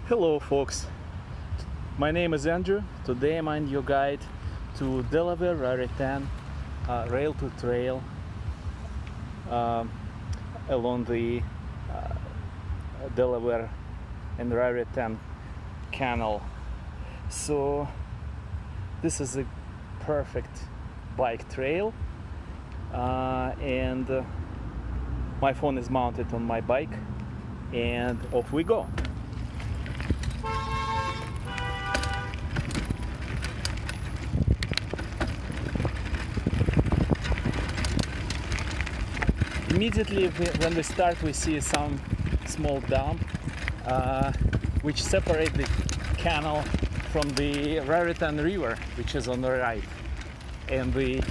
Hello folks, my name is Andrew. Today I'm your guide to Delaware, Raritan, rail to trail along the Delaware and Raritan Canal. So this is a perfect bike trail and my phone is mounted on my bike and off we go. Immediately when we start, we see some small dump which separate the canal from the Raritan River, which is on the right, and the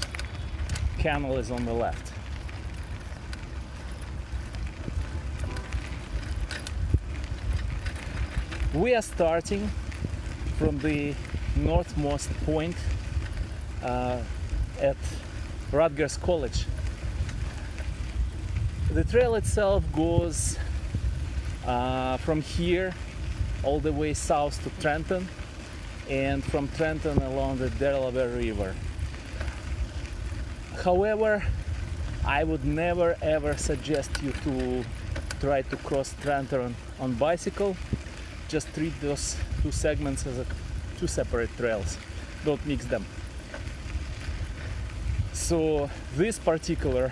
canal is on the left. We are starting from the northmost point at Rutgers College. The trail itself goes from here all the way south to Trenton, and from Trenton along the Delaware River. However, I would never ever suggest you to try to cross Trenton on bicycle. Just treat those two segments as two separate trails. Don't mix them. So this particular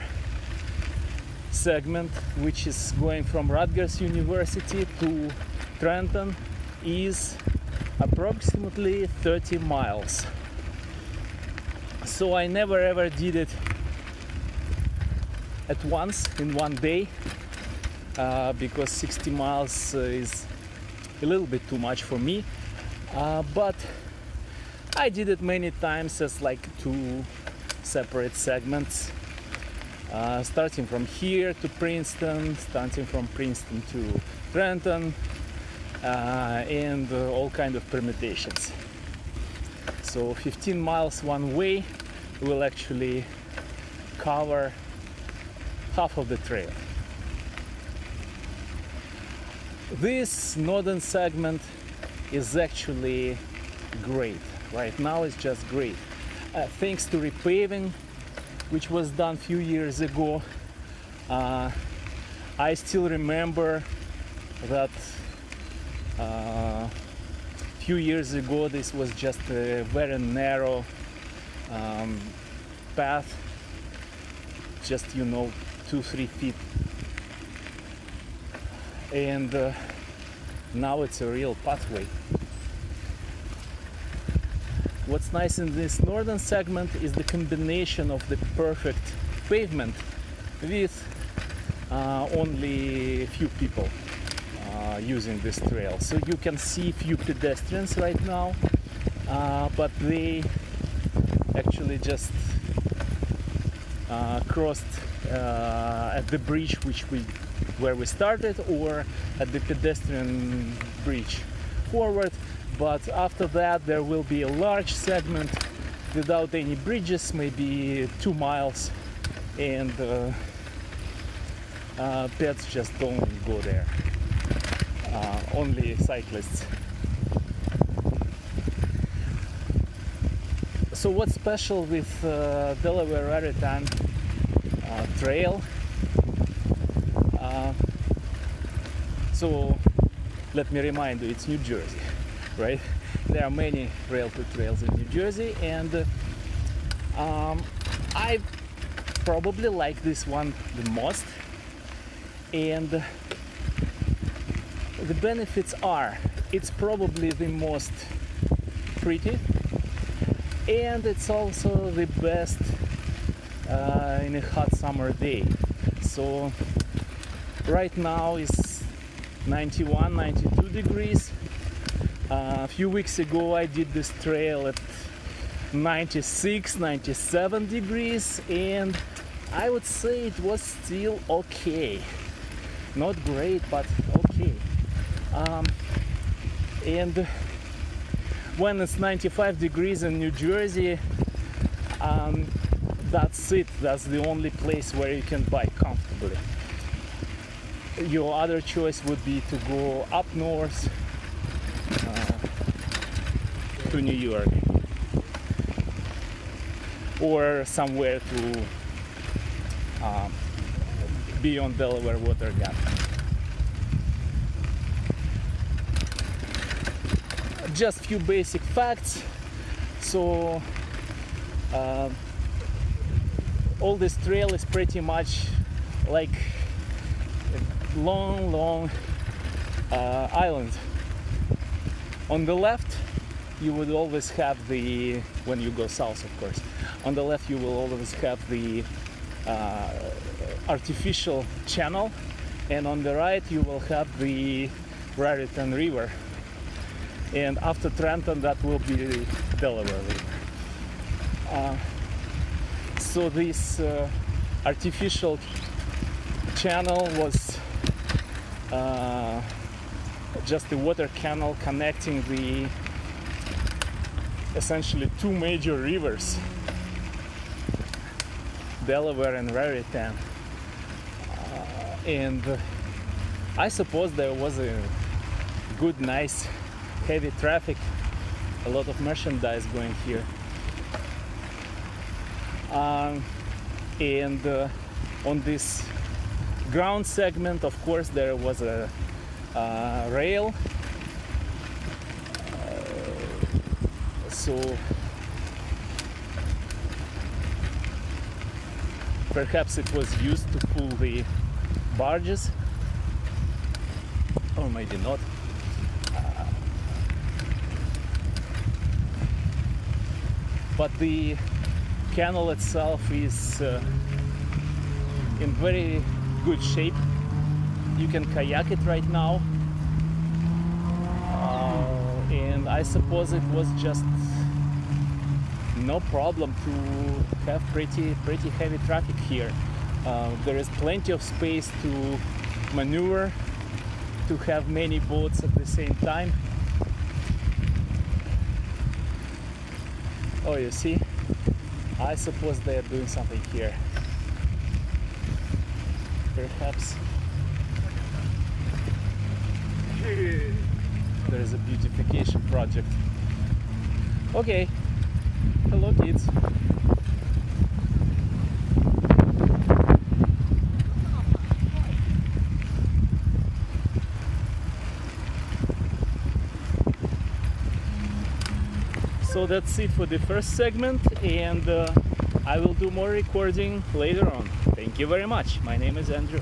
segment, which is going from Rutgers University to Trenton, is approximately 30 miles. So I never ever did it at once in one day because 60 miles is a little bit too much for me, but I did it many times as like two separate segments. Starting from here to Princeton, starting from Princeton to Trenton, and all kind of permutations. So 15 miles one way will actually cover half of the trail. This northern segment is actually great. Right now it's just great. Thanks to repaving, which was done a few years ago. I still remember that a few years ago this was just a very narrow path, just 2-3 feet, and now it's a real pathway. What's nice in this northern segment is the combination of the perfect pavement with only a few people using this trail. So you can see few pedestrians right now, but they actually just crossed at the bridge where we started, or at the pedestrian bridge forward. But after that there will be a large segment without any bridges, maybe 2 miles, and pets just don't go there, only cyclists. So what's special with Delaware Raritan trail? So let me remind you, it's New Jersey, right? There are many rail to trails in New Jersey, and I probably like this one the most. And the benefits are, it's probably the most pretty, and it's also the best in a hot summer day. So right now it's 91, 92 degrees. A few weeks ago I did this trail at 96, 97 degrees, and I would say it was still okay. Not great, but okay. And when it's 95 degrees in New Jersey, that's it. That's the only place where you can bike comfortably. Your other choice would be to go up north to New York or somewhere to beyond Delaware water gap. Just few basic facts. So all this trail is pretty much like a long island. On the left you would always have the, when you go south of course, on the left you will always have the artificial channel, and on the right you will have the Raritan River, and after Trenton that will be the Delaware River. So this artificial channel was just a water canal connecting the essentially two major rivers, Delaware and Raritan. And I suppose there was a good, nice, heavy traffic, a lot of merchandise going here. And on this ground segment, of course, there was a rail. So perhaps it was used to pull the barges, or maybe not. But the canal itself is in very good shape. You can kayak it right now, and I suppose it was just no problem to have pretty heavy traffic here. There is plenty of space to maneuver, to have many boats at the same time. Oh, you see? I suppose they are doing something here. Perhaps there is a beautification project. Okay, hello kids. So that's it for the first segment, and I will do more recording later on. Thank you very much. My name is Andrew.